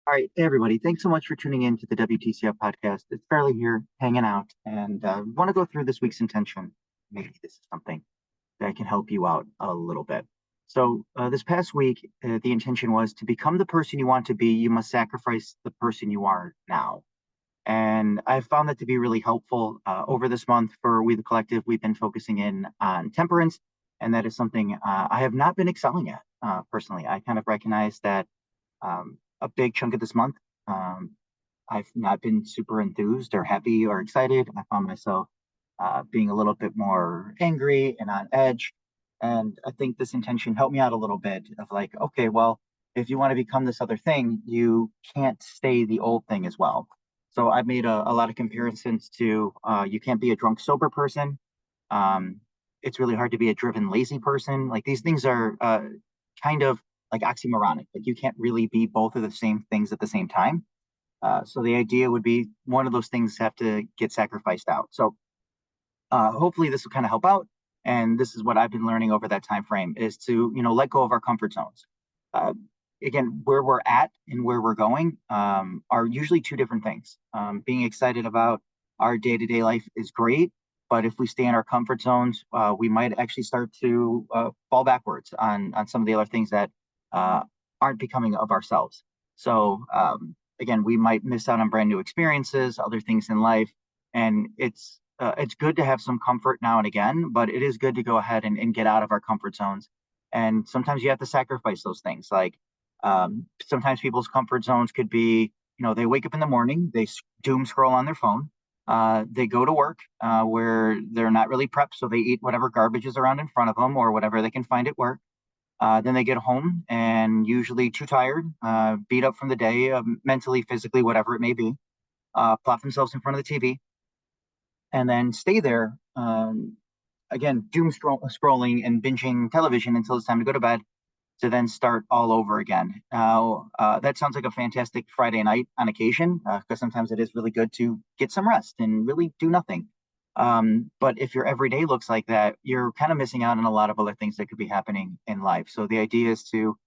All right, hey everybody. Thanks so much for tuning in to the WTCF podcast. It's Fairly here, hanging out, and want to go through this week's intention. Maybe this is something that can help you out a little bit. So, this past week, the intention was to become the person you want to be, you must sacrifice the person you are now. And I found that to be really helpful. Over this month for We the Collective, we've been focusing in on temperance, and that is something I have not been excelling at personally. I kind of recognize that a big chunk of this month. Um, I've not been super enthused or happy or excited. I found myself being a little bit more angry and on edge. And I think this intention helped me out a little bit of like, okay, well, if you want to become this other thing, you can't stay the old thing as well. So I've made a lot of comparisons to you can't be a drunk, sober person. Um, it's really hard to be a driven, lazy person. Like these things are kind of like oxymoronic. Like you can't really be both of the same things at the same time. So the idea would be one of those things have to get sacrificed out. So hopefully this will kind of help out. And this is what I've been learning over that time frame is to let go of our comfort zones. Uh, Again, where we're at and where we're going are usually two different things. Being excited about our day to day life is great, but if we stay in our comfort zones, we might actually start to fall backwards on some of the other things that uh, aren't becoming of ourselves. So again, we might miss out on brand new experiences, other things in life, and it's good to have some comfort now and again, but it is good to go ahead and get out of our comfort zones. And sometimes you have to sacrifice those things. Like sometimes people's comfort zones could be, they wake up in the morning, they doom scroll on their phone. They go to work where they're not really prepped, so they eat whatever garbage is around in front of them or whatever they can find at work. Then they get home and usually too tired, beat up from the day, mentally, physically, whatever it may be, plop themselves in front of the TV and then stay there. Again, scrolling and binging television until it's time to go to bed to then start all over again. Now, that sounds like a fantastic Friday night on occasion, because sometimes it is really good to get some rest and really do nothing. But if your everyday looks like that, you're kind of missing out on a lot of other things that could be happening in life. So the idea is to,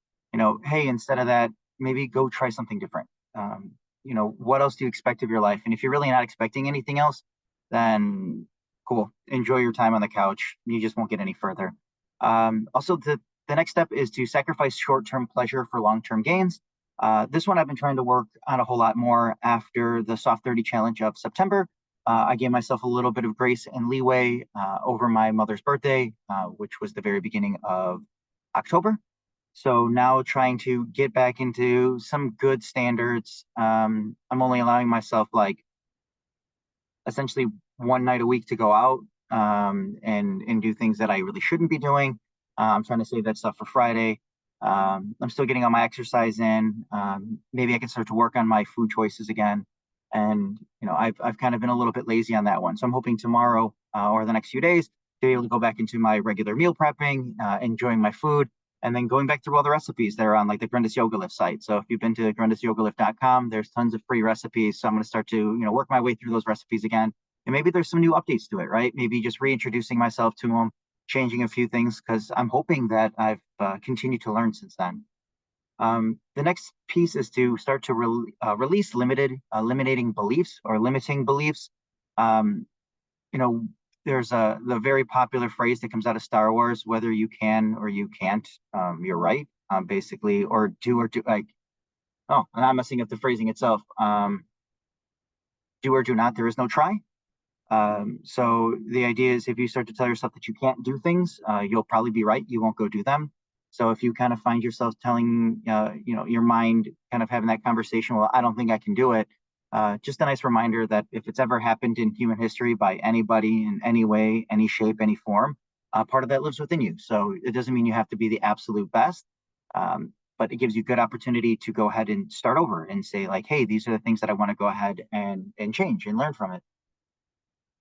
hey, instead of that, maybe go try something different. What else do you expect of your life? And if you're really not expecting anything else, then cool. Enjoy your time on the couch. You just won't get any further. Also, the next step is to sacrifice short-term pleasure for long-term gains. This one I've been trying to work on a whole lot more after the Soft 30 challenge of September. I gave myself a little bit of grace and leeway over my mother's birthday, which was the very beginning of October. So now trying to get back into some good standards. I'm only allowing myself like essentially one night a week to go out and do things that I really shouldn't be doing. I'm trying to save that stuff for Friday. I'm still getting all my exercise in. Maybe I can start to work on my food choices again. And I've kind of been a little bit lazy on that one. So I'm hoping tomorrow or the next few days to be able to go back into my regular meal prepping, enjoying my food, and then going back through all the recipes that are on like the Grundis Yoga Lift site. So if you've been to grundisyogalift.com, there's tons of free recipes. So I'm going to start to, work my way through those recipes again. And maybe there's some new updates to it, right? Maybe just reintroducing myself to them, changing a few things because I'm hoping that I've continued to learn since then. The next piece is to start to release eliminating beliefs or limiting beliefs. Um, you know, there's the very popular phrase that comes out of Star Wars, whether you can or you can't, you're right, basically, or do like, oh, and I'm messing up the phrasing itself. Do or do not, there is no try. So the idea is if you start to tell yourself that you can't do things, you'll probably be right. You won't go do them. So if you kind of find yourself telling, your mind kind of having that conversation, well, I don't think I can do it. Just a nice reminder that if it's ever happened in human history by anybody in any way, any shape, any form, part of that lives within you. So it doesn't mean you have to be the absolute best, but it gives you good opportunity to go ahead and start over and say like, hey, these are the things that I want to go ahead and change and learn from it.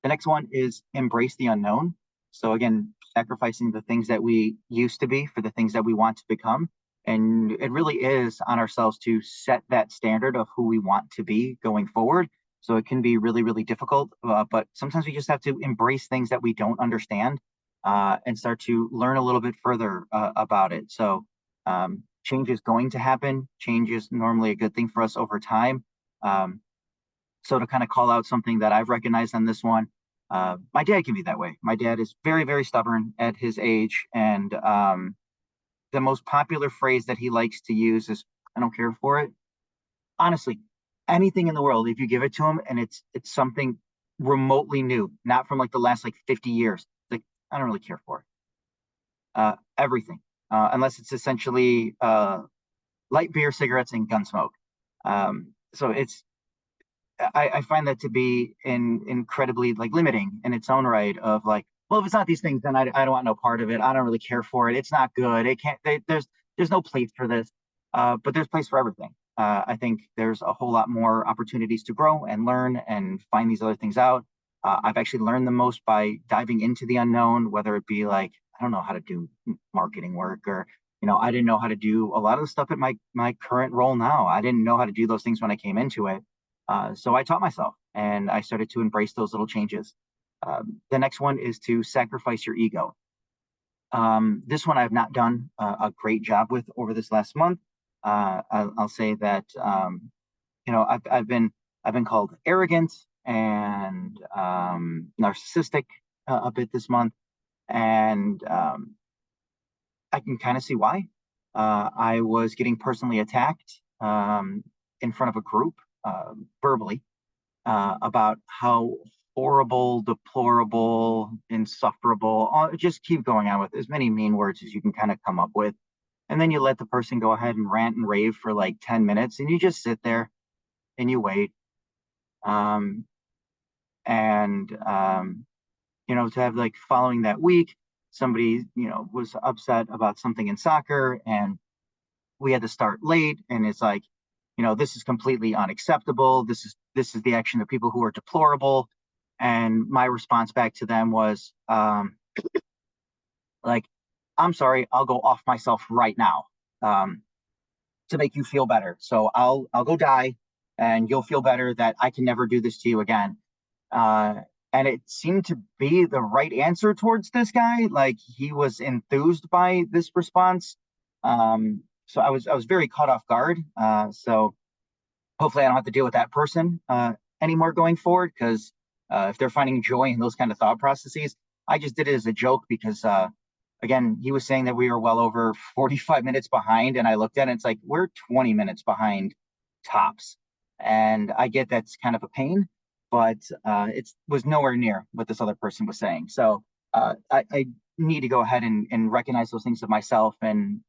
The next one is embrace the unknown. So again, sacrificing the things that we used to be for the things that we want to become. And it really is on ourselves to set that standard of who we want to be going forward. So it can be really, really difficult, but sometimes we just have to embrace things that we don't understand and start to learn a little bit further about it. So change is going to happen. Change is normally a good thing for us over time. So to kind of call out something that I've recognized on this one, my dad can be that way. My dad is very, very stubborn at his age. And the most popular phrase that he likes to use is, I don't care for it. Honestly, anything in the world, if you give it to him and it's something remotely new, not from like the last like 50 years, like, I don't really care for it. Everything, unless it's essentially light beer, cigarettes, and gun smoke. So I find that to be incredibly like limiting in its own right. Of like, well, if it's not these things, then I don't want no part of it. I don't really care for it. It's not good. It can't. There's no place for this. But there's place for everything. I think there's a whole lot more opportunities to grow and learn and find these other things out. I've actually learned the most by diving into the unknown, whether it be like, I don't know how to do marketing work, or I didn't know how to do a lot of the stuff at my current role now. I didn't know how to do those things when I came into it. So I taught myself and I started to embrace those little changes. The next one is to sacrifice your ego. This one I've not done a great job with over this last month. I'll say that I've been called arrogant and narcissistic a bit this month, and I can kind of see why. I was getting personally attacked in front of a group verbally about how horrible, deplorable, insufferable, just keep going on with as many mean words as you can kind of come up with. And then you let the person go ahead and rant and rave for like 10 minutes and you just sit there and you wait. Um, and, to have like following that week, somebody, was upset about something in soccer and we had to start late. And it's like, this is completely unacceptable. This is the action of people who are deplorable. And my response back to them was like, I'm sorry, I'll go off myself right now to make you feel better. So I'll go die, and you'll feel better that I can never do this to you again. Uh, and it seemed to be the right answer towards this guy. Like he was enthused by this response. So I was very caught off guard. So hopefully I don't have to deal with that person anymore going forward, because if they're finding joy in those kind of thought processes, I just did it as a joke because again, he was saying that we were well over 45 minutes behind, and I looked at it, it's like we're 20 minutes behind tops. And I get that's kind of a pain, but it was nowhere near what this other person was saying. So I need to go ahead and recognize those things of myself, and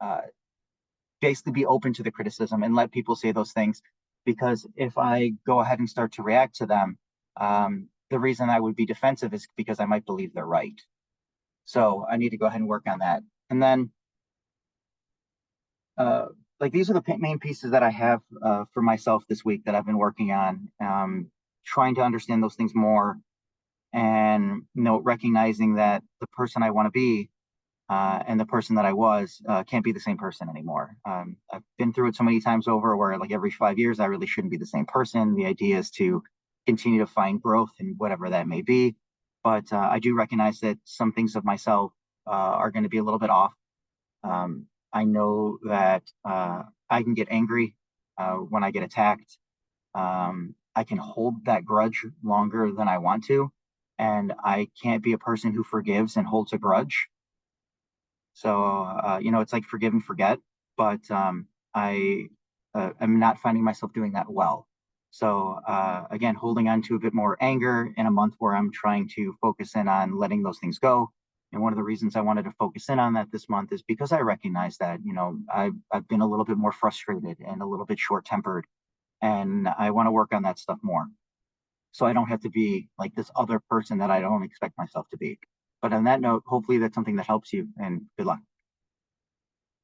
basically be open to the criticism and let people say those things. Because if I go ahead and start to react to them, the reason I would be defensive is because I might believe they're right. So I need to go ahead and work on that. And then, like, these are the main pieces that I have for myself this week that I've been working on, trying to understand those things more, and recognizing that the person I want to be and the person that I was can't be the same person anymore. I've been through it so many times over where, like, every 5 years, I really shouldn't be the same person. The idea is to continue to find growth in whatever that may be. But I do recognize that some things of myself are going to be a little bit off. I know that I can get angry when I get attacked. I can hold that grudge longer than I want to. And I can't be a person who forgives and holds a grudge. So, it's like forgive and forget, but I am not finding myself doing that well. So, again, holding on to a bit more anger in a month where I'm trying to focus in on letting those things go. And one of the reasons I wanted to focus in on that this month is because I recognize that, I've been a little bit more frustrated and a little bit short tempered, and I want to work on that stuff more. So I don't have to be like this other person that I don't expect myself to be. But on that note, hopefully that's something that helps you, and good luck.